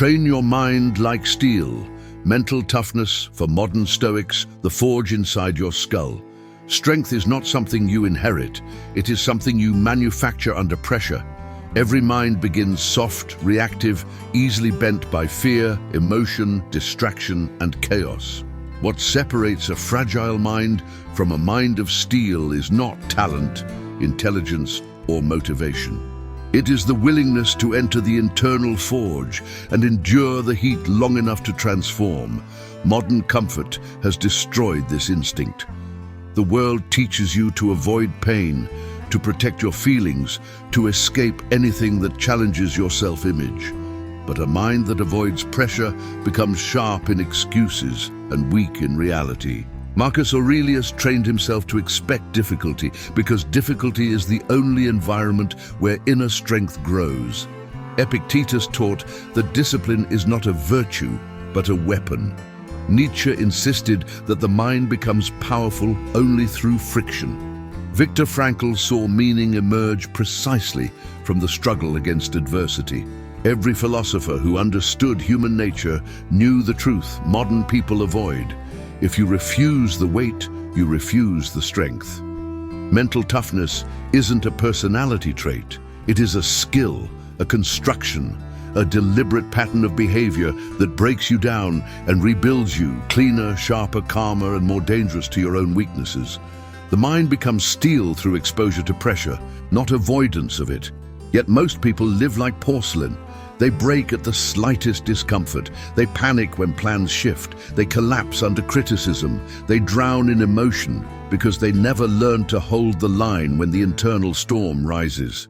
Train your mind like steel. Mental toughness, for modern Stoics, the forge inside your skull. Strength is not something you inherit. It is something you manufacture under pressure. Every mind begins soft, reactive, easily bent by fear, emotion, distraction, and chaos. What separates a fragile mind from a mind of steel is not talent, intelligence, or motivation. It is the willingness to enter the internal forge and endure the heat long enough to transform. Modern comfort has destroyed this instinct. The world teaches you to avoid pain, to protect your feelings, to escape anything that challenges your self-image. But a mind that avoids pressure becomes sharp in excuses and weak in reality. Marcus Aurelius trained himself to expect difficulty because difficulty is the only environment where inner strength grows. Epictetus taught that discipline is not a virtue, but a weapon. Nietzsche insisted that the mind becomes powerful only through friction. Viktor Frankl saw meaning emerge precisely from the struggle against adversity. Every philosopher who understood human nature knew the truth modern people avoid. If you refuse the weight, you refuse the strength. Mental toughness isn't a personality trait. It is a skill, a construction, a deliberate pattern of behavior that breaks you down and rebuilds you, cleaner, sharper, calmer, and more dangerous to your own weaknesses. The mind becomes steel through exposure to pressure, not avoidance of it. Yet most people live like porcelain. They break at the slightest discomfort. They panic when plans shift. They collapse under criticism. They drown in emotion because they never learn to hold the line when the internal storm rises.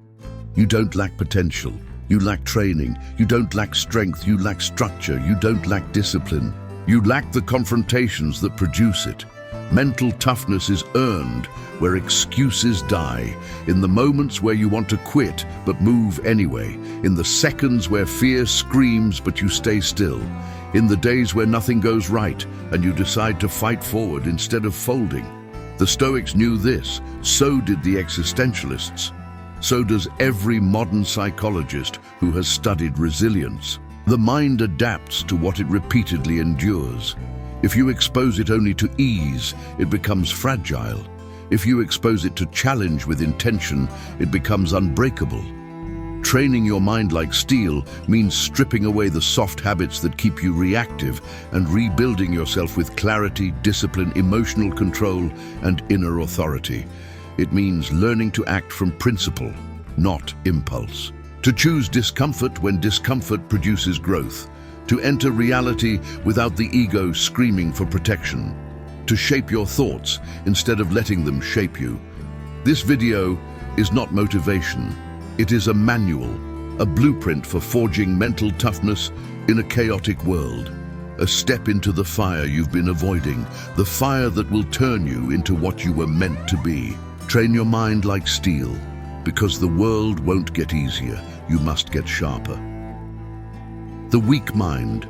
You don't lack potential. You lack training. You don't lack strength. You lack structure. You don't lack discipline. You lack the confrontations that produce it. Mental toughness is earned where excuses die, in the moments where you want to quit but move anyway, in the seconds where fear screams but you stay still, in the days where nothing goes right and you decide to fight forward instead of folding. The Stoics knew this, so did the existentialists. So does every modern psychologist who has studied resilience. The mind adapts to what it repeatedly endures. If you expose it only to ease, it becomes fragile. If you expose it to challenge with intention, it becomes unbreakable. Training your mind like steel means stripping away the soft habits that keep you reactive and rebuilding yourself with clarity, discipline, emotional control, and inner authority. It means learning to act from principle, not impulse. To choose discomfort when discomfort produces growth. To enter reality without the ego screaming for protection. To shape your thoughts instead of letting them shape you. This video is not motivation. It is a manual, a blueprint for forging mental toughness in a chaotic world. A step into the fire you've been avoiding, the fire that will turn you into what you were meant to be. Train your mind like steel, because the world won't get easier. You must get sharper. The weak mind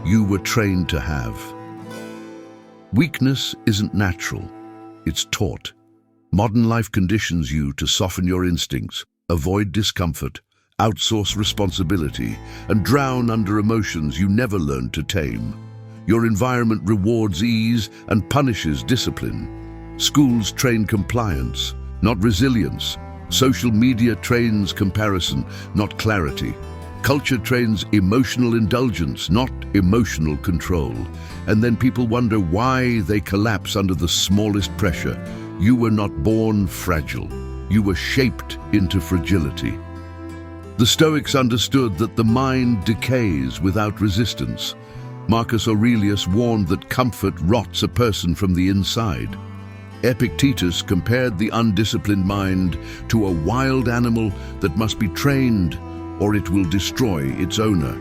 you were trained to have. Weakness isn't natural, it's taught. Modern life conditions you to soften your instincts, avoid discomfort, outsource responsibility, and drown under emotions you never learned to tame. Your environment rewards ease and punishes discipline. Schools train compliance, not resilience. Social media trains comparison, not clarity. Culture trains emotional indulgence, not emotional control. And then people wonder why they collapse under the smallest pressure. You were not born fragile. You were shaped into fragility. The Stoics understood that the mind decays without resistance. Marcus Aurelius warned that comfort rots a person from the inside. Epictetus compared the undisciplined mind to a wild animal that must be trained or it will destroy its owner.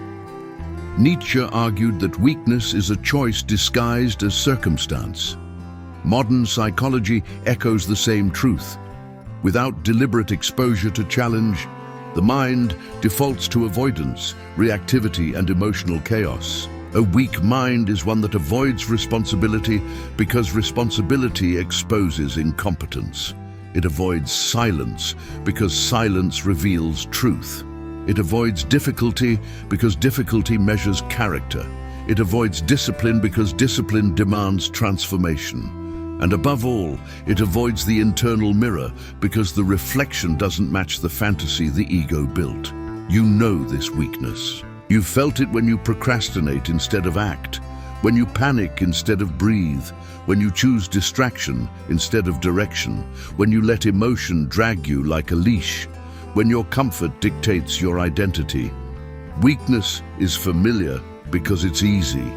Nietzsche argued that weakness is a choice disguised as circumstance. Modern psychology echoes the same truth. Without deliberate exposure to challenge, the mind defaults to avoidance, reactivity, and emotional chaos. A weak mind is one that avoids responsibility because responsibility exposes incompetence. It avoids silence because silence reveals truth. It avoids difficulty because difficulty measures character. It avoids discipline because discipline demands transformation. And above all, it avoids the internal mirror because the reflection doesn't match the fantasy the ego built. You know this weakness. You've felt it when you procrastinate instead of act, when you panic instead of breathe, when you choose distraction instead of direction, when you let emotion drag you like a leash, when your comfort dictates your identity. Weakness is familiar because it's easy,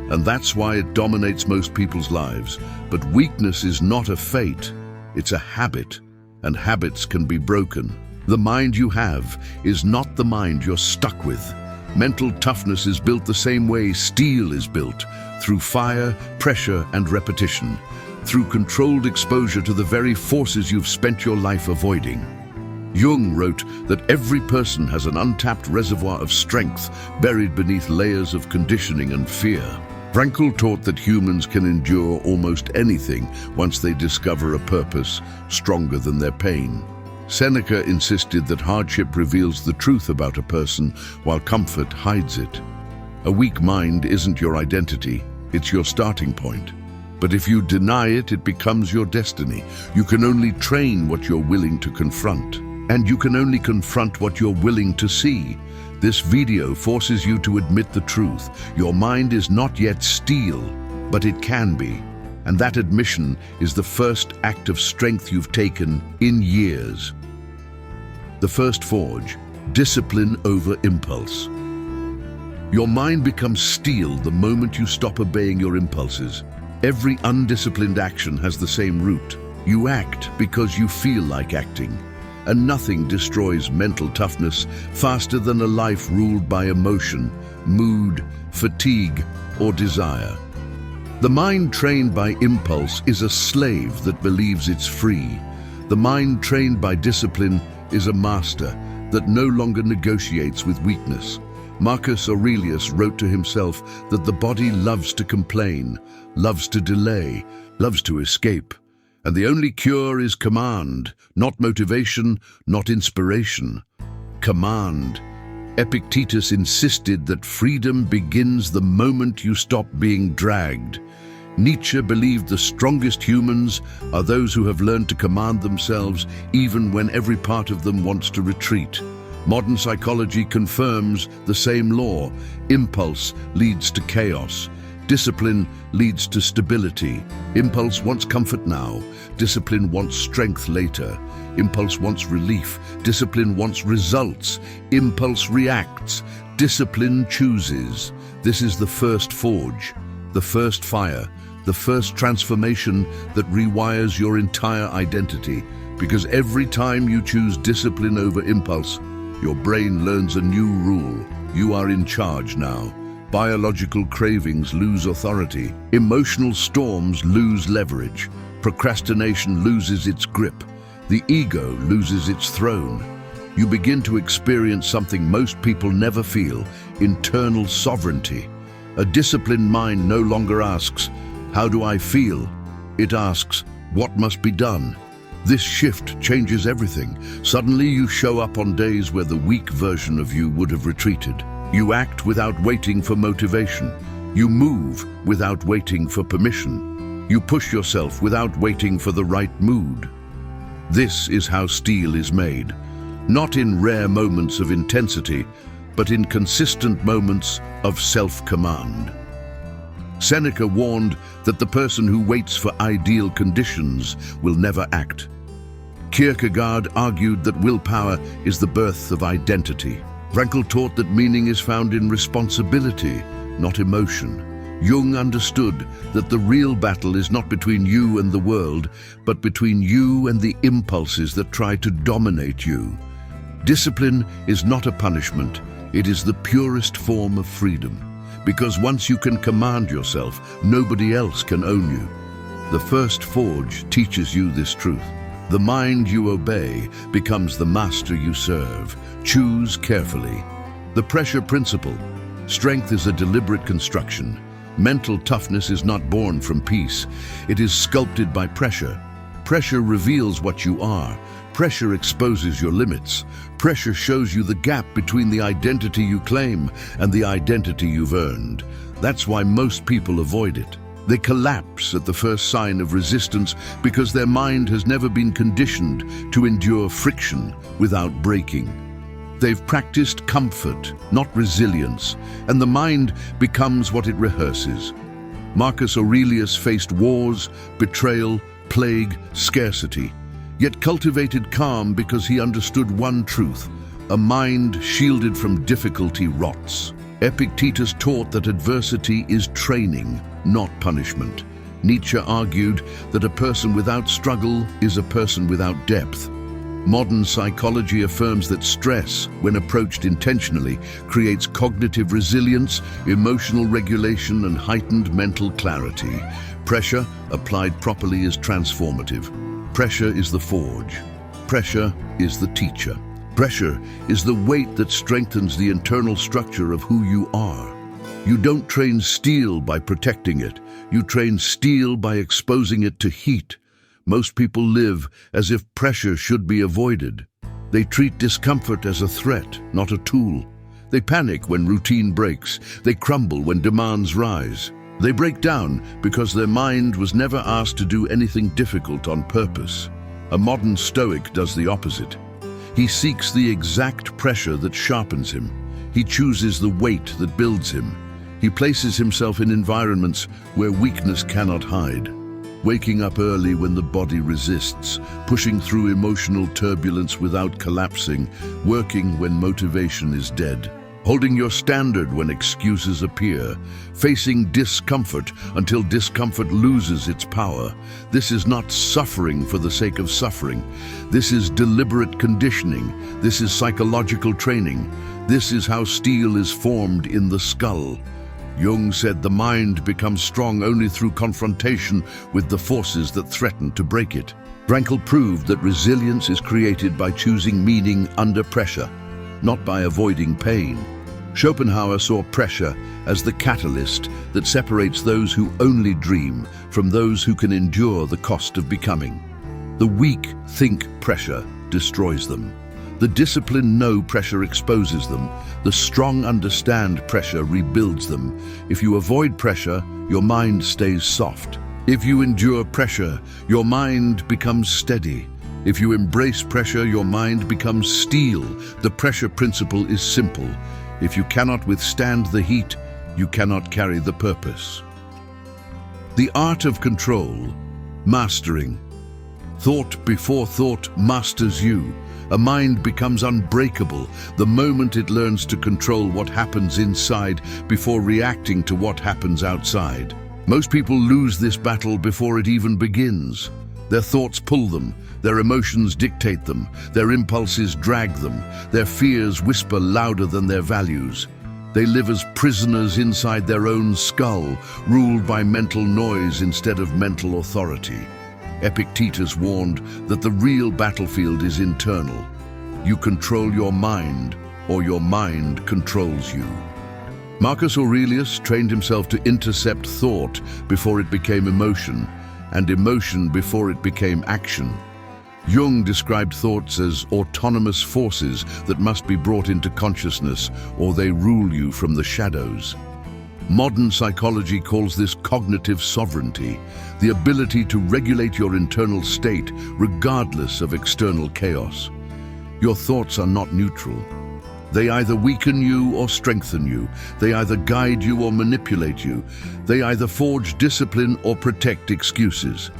and that's why it dominates most people's lives. But weakness is not a fate, it's a habit, and habits can be broken. The mind you have is not the mind you're stuck with. Mental toughness is built the same way steel is built, through fire, pressure, and repetition, through controlled exposure to the very forces you've spent your life avoiding. Jung wrote that every person has an untapped reservoir of strength buried beneath layers of conditioning and fear. Frankl taught that humans can endure almost anything once they discover a purpose stronger than their pain. Seneca insisted that hardship reveals the truth about a person while comfort hides it. A weak mind isn't your identity, it's your starting point. But if you deny it, it becomes your destiny. You can only train what you're willing to confront. And you can only confront what you're willing to see. This video forces you to admit the truth. Your mind is not yet steel, but it can be. And that admission is the first act of strength you've taken in years. The first forge, discipline over impulse. Your mind becomes steel the moment you stop obeying your impulses. Every undisciplined action has the same root. You act because you feel like acting. And nothing destroys mental toughness faster than a life ruled by emotion, mood, fatigue, or desire. The mind trained by impulse is a slave that believes it's free. The mind trained by discipline is a master that no longer negotiates with weakness. Marcus Aurelius wrote to himself that the body loves to complain, loves to delay, loves to escape. And the only cure is command, not motivation, not inspiration. Command. Epictetus insisted that freedom begins the moment you stop being dragged. Nietzsche believed the strongest humans are those who have learned to command themselves even when every part of them wants to retreat. Modern psychology confirms the same law. Impulse leads to chaos. Discipline leads to stability. Impulse wants comfort now. Discipline wants strength later. Impulse wants relief. Discipline wants results. Impulse reacts. Discipline chooses. This is the first forge, the first fire, the first transformation that rewires your entire identity. Because every time you choose discipline over impulse, your brain learns a new rule. You are in charge now. Biological cravings lose authority. Emotional storms lose leverage. Procrastination loses its grip. The ego loses its throne. You begin to experience something most people never feel: internal sovereignty. A disciplined mind no longer asks, "How do I feel?" It asks, "What must be done?" This shift changes everything. Suddenly you show up on days where the weak version of you would have retreated. You act without waiting for motivation. You move without waiting for permission. You push yourself without waiting for the right mood. This is how steel is made. Not in rare moments of intensity, but in consistent moments of self-command. Seneca warned that the person who waits for ideal conditions will never act. Kierkegaard argued that willpower is the birth of identity. Frankl taught that meaning is found in responsibility, not emotion. Jung understood that the real battle is not between you and the world, but between you and the impulses that try to dominate you. Discipline is not a punishment, it is the purest form of freedom. Because once you can command yourself, nobody else can own you. The first forge teaches you this truth. The mind you obey becomes the master you serve. Choose carefully. The pressure principle. Strength is a deliberate construction. Mental toughness is not born from peace. It is sculpted by pressure. Pressure reveals what you are. Pressure exposes your limits. Pressure shows you the gap between the identity you claim and the identity you've earned. That's why most people avoid it. They collapse at the first sign of resistance because their mind has never been conditioned to endure friction without breaking. They've practiced comfort, not resilience, and the mind becomes what it rehearses. Marcus Aurelius faced wars, betrayal, plague, scarcity, yet cultivated calm because he understood one truth: a mind shielded from difficulty rots. Epictetus taught that adversity is training, not punishment. Nietzsche argued that a person without struggle is a person without depth. Modern psychology affirms that stress, when approached intentionally, creates cognitive resilience, emotional regulation, and heightened mental clarity. Pressure, applied properly, is transformative. Pressure is the forge. Pressure is the teacher. Pressure is the weight that strengthens the internal structure of who you are. You don't train steel by protecting it. You train steel by exposing it to heat. Most people live as if pressure should be avoided. They treat discomfort as a threat, not a tool. They panic when routine breaks. They crumble when demands rise. They break down because their mind was never asked to do anything difficult on purpose. A modern Stoic does the opposite. He seeks the exact pressure that sharpens him. He chooses the weight that builds him. He places himself in environments where weakness cannot hide. Waking up early when the body resists, pushing through emotional turbulence without collapsing, working when motivation is dead, holding your standard when excuses appear, facing discomfort until discomfort loses its power. This is not suffering for the sake of suffering. This is deliberate conditioning. This is psychological training. This is how steel is formed in the skull. Jung said the mind becomes strong only through confrontation with the forces that threaten to break it. Frankl proved that resilience is created by choosing meaning under pressure, not by avoiding pain. Schopenhauer saw pressure as the catalyst that separates those who only dream from those who can endure the cost of becoming. The weak think pressure destroys them. The disciplined know pressure exposes them. The strong understand pressure rebuilds them. If you avoid pressure, your mind stays soft. If you endure pressure, your mind becomes steady. If you embrace pressure, your mind becomes steel. The pressure principle is simple. If you cannot withstand the heat, you cannot carry the purpose. The art of control, mastering. Thought before thought masters you. A mind becomes unbreakable the moment it learns to control what happens inside before reacting to what happens outside. Most people lose this battle before it even begins. Their thoughts pull them, their emotions dictate them, their impulses drag them, their fears whisper louder than their values. They live as prisoners inside their own skull, ruled by mental noise instead of mental authority. Epictetus warned that the real battlefield is internal. You control your mind, or your mind controls you. Marcus Aurelius trained himself to intercept thought before it became emotion, and emotion before it became action. Jung described thoughts as autonomous forces that must be brought into consciousness, or they rule you from the shadows. Modern psychology calls this cognitive sovereignty, the ability to regulate your internal state regardless of external chaos. Your thoughts are not neutral. They either weaken you or strengthen you. They either guide you or manipulate you. They either forge discipline or protect excuses.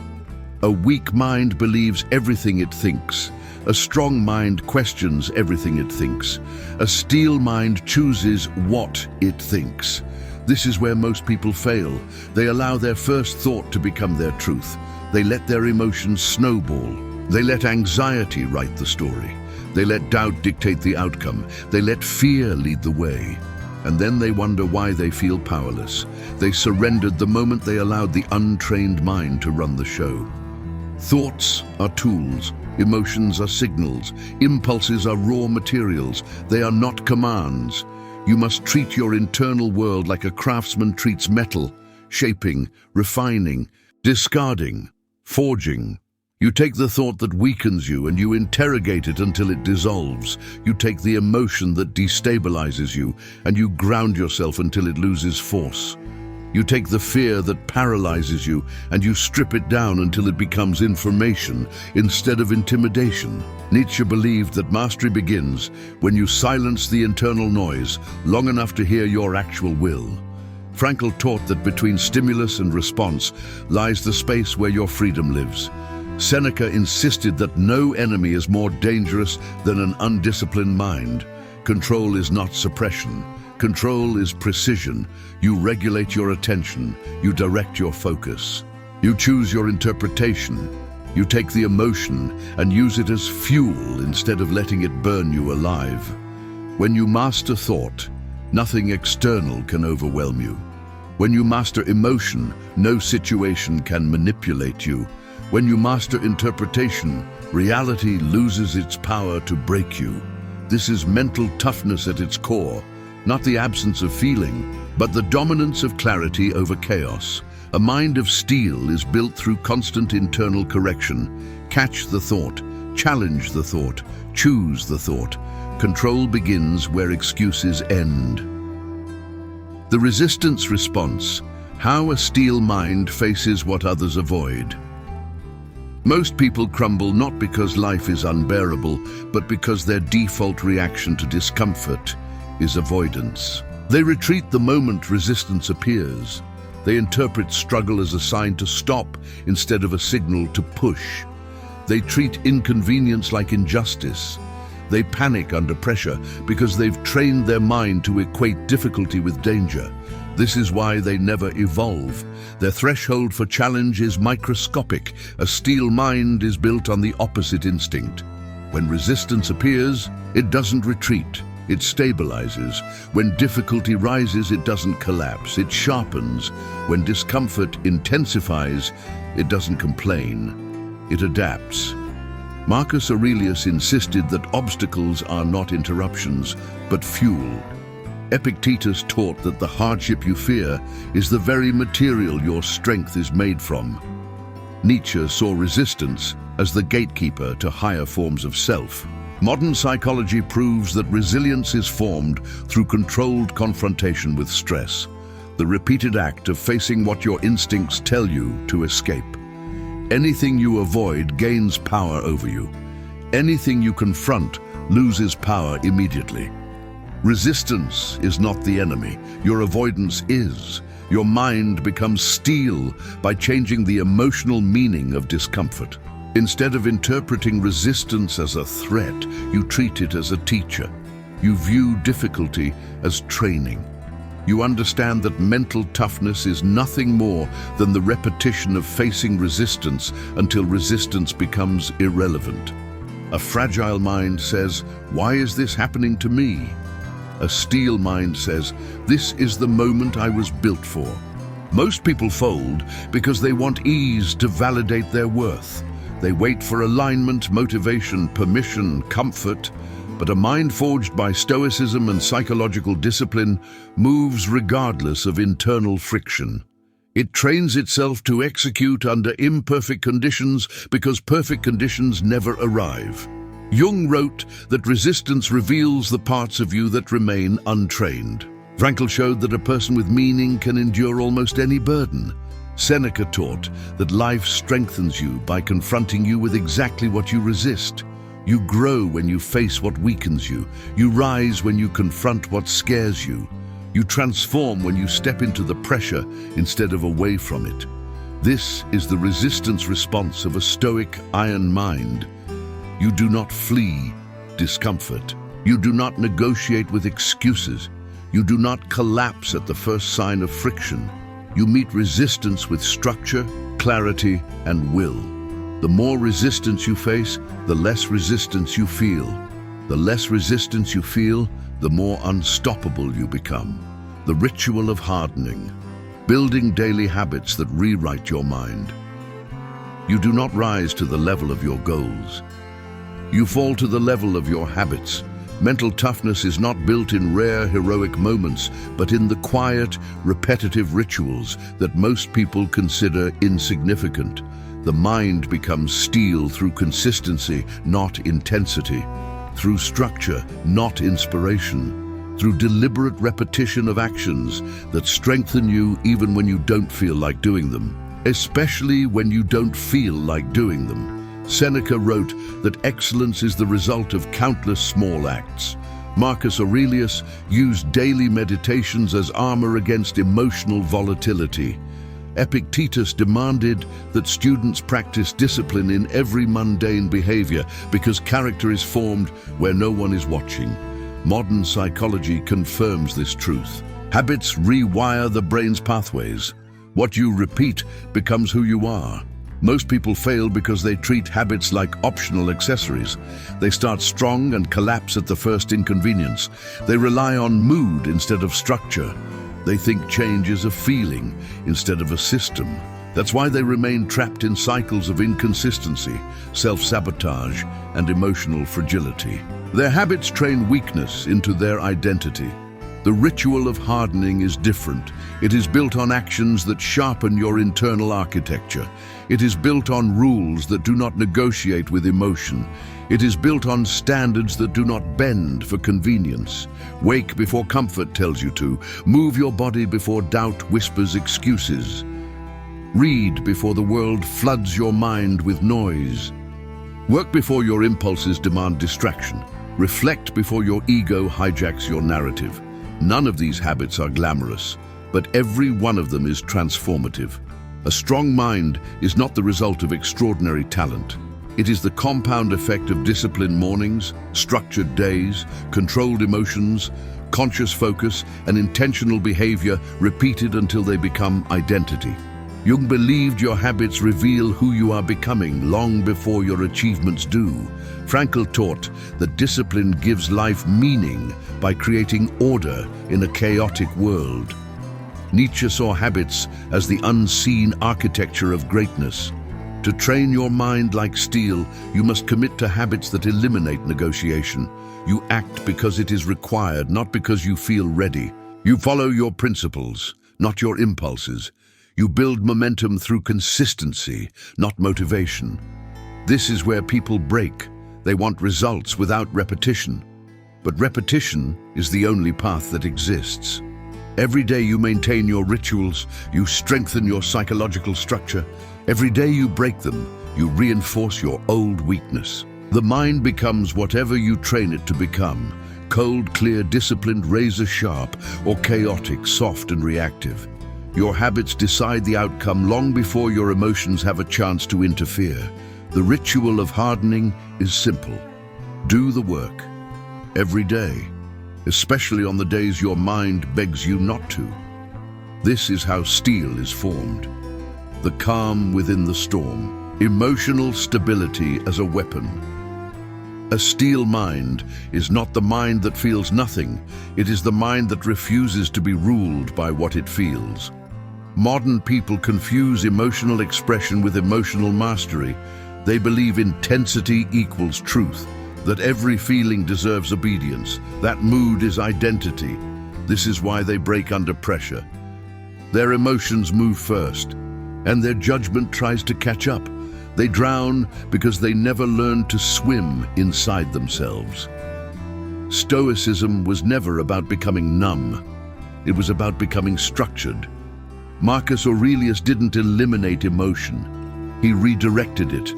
A weak mind believes everything it thinks. A strong mind questions everything it thinks. A steel mind chooses what it thinks. This is where most people fail. They allow their first thought to become their truth. They let their emotions snowball. They let anxiety write the story. They let doubt dictate the outcome. They let fear lead the way. And then they wonder why they feel powerless. They surrendered the moment they allowed the untrained mind to run the show. Thoughts are tools. Emotions are signals. Impulses are raw materials. They are not commands. You must treat your internal world like a craftsman treats metal, shaping, refining, discarding, forging. You take the thought that weakens you and you interrogate it until it dissolves. You take the emotion that destabilizes you and you ground yourself until it loses force. You take the fear that paralyzes you and you strip it down until it becomes information instead of intimidation. Nietzsche believed that mastery begins when you silence the internal noise long enough to hear your actual will. Frankl taught that between stimulus and response lies the space where your freedom lives. Seneca insisted that no enemy is more dangerous than an undisciplined mind. Control is not suppression. Control is precision. You regulate your attention. You direct your focus. You choose your interpretation. You take the emotion and use it as fuel instead of letting it burn you alive. When you master thought, nothing external can overwhelm you. When you master emotion, no situation can manipulate you. When you master interpretation, reality loses its power to break you. This is mental toughness at its core, not the absence of feeling, but the dominance of clarity over chaos. A mind of steel is built through constant internal correction. Catch the thought, challenge the thought, choose the thought. Control begins where excuses end. The resistance response: how a steel mind faces what others avoid. Most people crumble not because life is unbearable, but because their default reaction to discomfort is avoidance. They retreat the moment resistance appears. They interpret struggle as a sign to stop instead of a signal to push. They treat inconvenience like injustice. They panic under pressure because they've trained their mind to equate difficulty with danger. This is why they never evolve. Their threshold for challenge is microscopic. A steel mind is built on the opposite instinct. When resistance appears, it doesn't retreat. It stabilizes. When difficulty rises, it doesn't collapse. It sharpens. When discomfort intensifies, it doesn't complain. It adapts. Marcus Aurelius insisted that obstacles are not interruptions, but fuel. Epictetus taught that the hardship you fear is the very material your strength is made from. Nietzsche saw resistance as the gatekeeper to higher forms of self. Modern psychology proves that resilience is formed through controlled confrontation with stress, the repeated act of facing what your instincts tell you to escape. Anything you avoid gains power over you. Anything you confront loses power immediately. Resistance is not the enemy. Your avoidance is. Your mind becomes steel by changing the emotional meaning of discomfort. Instead of interpreting resistance as a threat, you treat it as a teacher. You view difficulty as training. You understand that mental toughness is nothing more than the repetition of facing resistance until resistance becomes irrelevant. A fragile mind says, "Why is this happening to me?" A steel mind says, "This is the moment I was built for." Most people fold because they want ease to validate their worth. They wait for alignment, motivation, permission, comfort. But a mind forged by Stoicism and psychological discipline moves regardless of internal friction. It trains itself to execute under imperfect conditions because perfect conditions never arrive. Jung wrote that resistance reveals the parts of you that remain untrained. Frankl showed that a person with meaning can endure almost any burden. Seneca taught that life strengthens you by confronting you with exactly what you resist. You grow when you face what weakens you. You rise when you confront what scares you. You transform when you step into the pressure instead of away from it. This is the resistance response of a Stoic iron mind. You do not flee discomfort. You do not negotiate with excuses. You do not collapse at the first sign of friction. You meet resistance with structure, clarity, and will. The more resistance you face, the less resistance you feel. The less resistance you feel, the more unstoppable you become. The ritual of hardening, building daily habits that rewrite your mind. You do not rise to the level of your goals. You fall to the level of your habits. Mental toughness is not built in rare, heroic moments, but in the quiet, repetitive rituals that most people consider insignificant. The mind becomes steel through consistency, not intensity, through structure, not inspiration, through deliberate repetition of actions that strengthen you even when you don't feel like doing them, especially when you don't feel like doing them. Seneca wrote that excellence is the result of countless small acts. Marcus Aurelius used daily meditations as armor against emotional volatility. Epictetus demanded that students practice discipline in every mundane behavior because character is formed where no one is watching. Modern psychology confirms this truth. Habits rewire the brain's pathways. What you repeat becomes who you are. Most people fail because they treat habits like optional accessories. They start strong and collapse at the first inconvenience. They rely on mood instead of structure. They think change is a feeling instead of a system. That's why they remain trapped in cycles of inconsistency, self-sabotage, and emotional fragility. Their habits train weakness into their identity. The ritual of hardening is different. It is built on actions that sharpen your internal architecture. It is built on rules that do not negotiate with emotion. It is built on standards that do not bend for convenience. Wake before comfort tells you to. Move your body before doubt whispers excuses. Read before the world floods your mind with noise. Work before your impulses demand distraction. Reflect before your ego hijacks your narrative. None of these habits are glamorous, but every one of them is transformative. A strong mind is not the result of extraordinary talent. It is the compound effect of disciplined mornings, structured days, controlled emotions, conscious focus, and intentional behavior repeated until they become identity. Jung believed your habits reveal who you are becoming long before your achievements do. Frankl taught that discipline gives life meaning by creating order in a chaotic world. Nietzsche saw habits as the unseen architecture of greatness. To train your mind like steel, you must commit to habits that eliminate negotiation. You act because it is required, not because you feel ready. You follow your principles, not your impulses. You build momentum through consistency, not motivation. This is where people break. They want results without repetition. But repetition is the only path that exists. Every day you maintain your rituals, you strengthen your psychological structure. Every day you break them, you reinforce your old weakness. The mind becomes whatever you train it to become: cold, clear, disciplined, razor sharp, or chaotic, soft and reactive. Your habits decide the outcome long before your emotions have a chance to interfere. The ritual of hardening is simple. Do the work every day, especially on the days your mind begs you not to. This is how steel is formed. The calm within the storm. Emotional stability as a weapon. A steel mind is not the mind that feels nothing. It is the mind that refuses to be ruled by what it feels. Modern people confuse emotional expression with emotional mastery. They believe intensity equals truth, that every feeling deserves obedience, that mood is identity. This is why they break under pressure. Their emotions move first, and their judgment tries to catch up. They drown because they never learned to swim inside themselves. Stoicism was never about becoming numb. It was about becoming structured. Marcus Aurelius didn't eliminate emotion. He redirected it.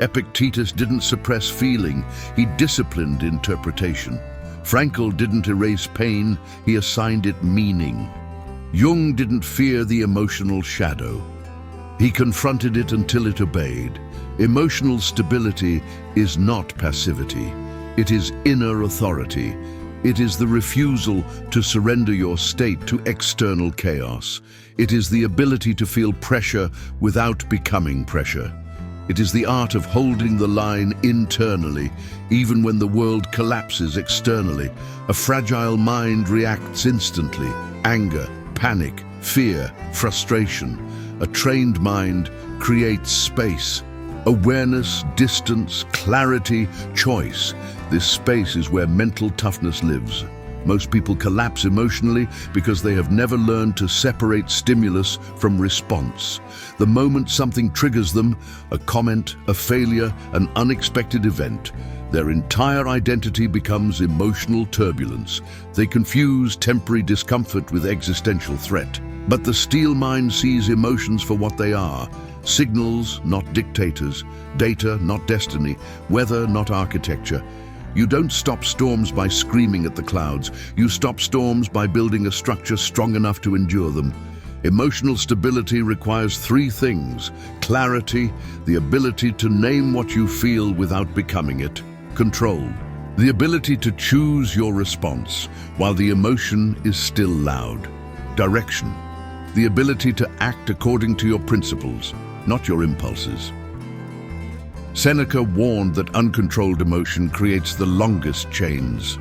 Epictetus didn't suppress feeling. He disciplined interpretation. Frankl didn't erase pain. He assigned it meaning. Jung didn't fear the emotional shadow. He confronted it until it obeyed. Emotional stability is not passivity. It is inner authority. It is the refusal to surrender your state to external chaos. It is the ability to feel pressure without becoming pressure. It is the art of holding the line internally, even when the world collapses externally. A fragile mind reacts instantly. Anger, panic, fear, frustration. A trained mind creates space. Awareness, distance, clarity, choice. This space is where mental toughness lives. Most people collapse emotionally because they have never learned to separate stimulus from response. The moment something triggers them, a comment, a failure, an unexpected event, their entire identity becomes emotional turbulence. They confuse temporary discomfort with existential threat. But the steel mind sees emotions for what they are: signals, not dictators; data, not destiny; weather, not architecture. You don't stop storms by screaming at the clouds. You stop storms by building a structure strong enough to endure them. Emotional stability requires three things: clarity, the ability to name what you feel without becoming it; control, the ability to choose your response while the emotion is still loud; direction, the ability to act according to your principles, not your impulses. Seneca warned that uncontrolled emotion creates the longest chains.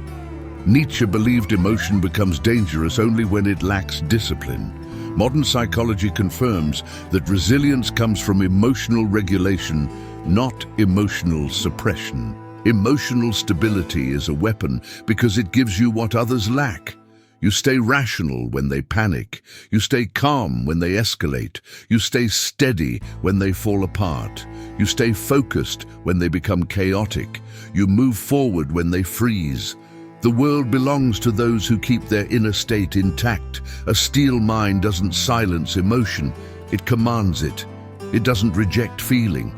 Nietzsche believed emotion becomes dangerous only when it lacks discipline. Modern psychology confirms that resilience comes from emotional regulation, not emotional suppression. Emotional stability is a weapon because it gives you what others lack. You stay rational when they panic. You stay calm when they escalate. You stay steady when they fall apart. You stay focused when they become chaotic. You move forward when they freeze. The world belongs to those who keep their inner state intact. A steel mind doesn't silence emotion. It commands it. It doesn't reject feeling.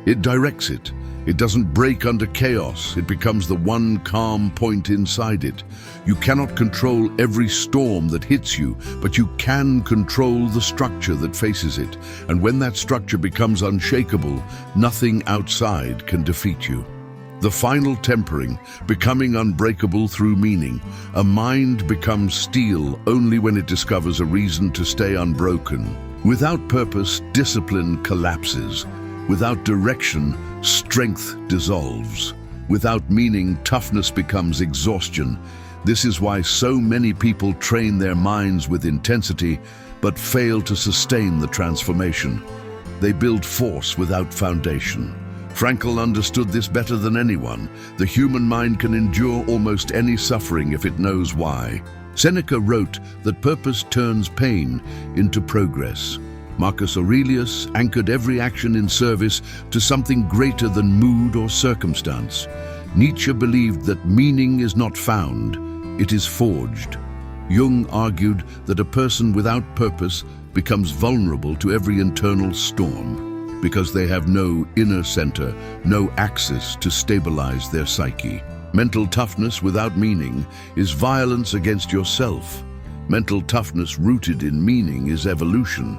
It directs it. It doesn't break under chaos. It becomes the one calm point inside it. You cannot control every storm that hits you, but you can control the structure that faces it. And when that structure becomes unshakable, nothing outside can defeat you. The final tempering, becoming unbreakable through meaning. A mind becomes steel only when it discovers a reason to stay unbroken. Without purpose, discipline collapses. Without direction, strength dissolves. Without meaning, toughness becomes exhaustion. This is why so many people train their minds with intensity, but fail to sustain the transformation. They build force without foundation. Frankl understood this better than anyone. The human mind can endure almost any suffering if it knows why. Seneca wrote that purpose turns pain into progress. Marcus Aurelius anchored every action in service to something greater than mood or circumstance. Nietzsche believed that meaning is not found, it is forged. Jung argued that a person without purpose becomes vulnerable to every internal storm because they have no inner center, no axis to stabilize their psyche. Mental toughness without meaning is violence against yourself. Mental toughness rooted in meaning is evolution.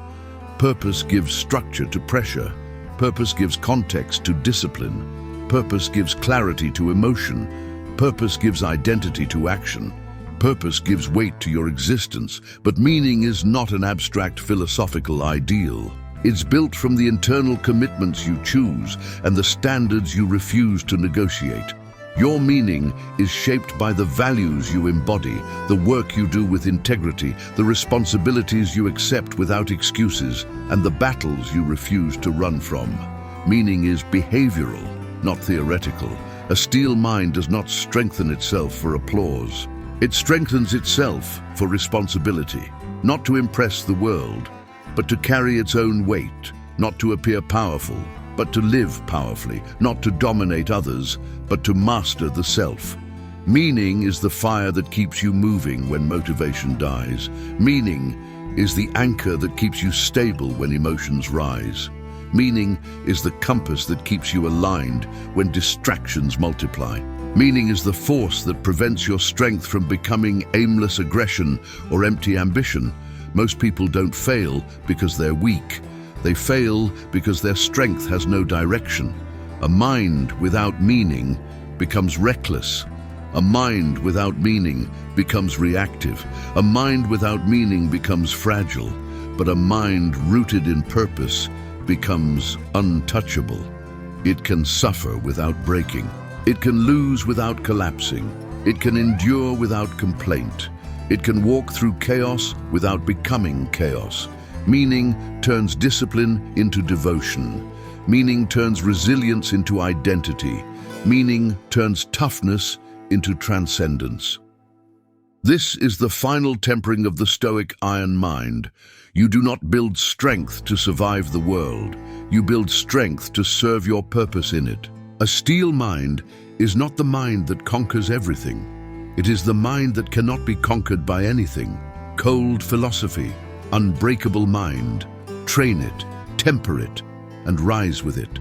Purpose gives structure to pressure. Purpose gives context to discipline. Purpose gives clarity to emotion. Purpose gives identity to action. Purpose gives weight to your existence. But meaning is not an abstract philosophical ideal. It's built from the internal commitments you choose and the standards you refuse to negotiate. Your meaning is shaped by the values you embody, the work you do with integrity, the responsibilities you accept without excuses, and the battles you refuse to run from. Meaning is behavioral, not theoretical. A steel mind does not strengthen itself for applause. It strengthens itself for responsibility, not to impress the world, but to carry its own weight, not to appear powerful, but to live powerfully, not to dominate others, but to master the self. Meaning is the fire that keeps you moving when motivation dies. Meaning is the anchor that keeps you stable when emotions rise. Meaning is the compass that keeps you aligned when distractions multiply. Meaning is the force that prevents your strength from becoming aimless aggression or empty ambition. Most people don't fail because they're weak. They fail because their strength has no direction. A mind without meaning becomes reckless. A mind without meaning becomes reactive. A mind without meaning becomes fragile. But a mind rooted in purpose becomes untouchable. It can suffer without breaking. It can lose without collapsing. It can endure without complaint. It can walk through chaos without becoming chaos. Meaning turns discipline into devotion. Meaning turns resilience into identity. Meaning turns toughness into transcendence. This is the final tempering of the Stoic iron mind. You do not build strength to survive the world. You build strength to serve your purpose in it. A steel mind is not the mind that conquers everything. It is the mind that cannot be conquered by anything. Cold philosophy, unbreakable mind. Train it, temper it, and rise with it.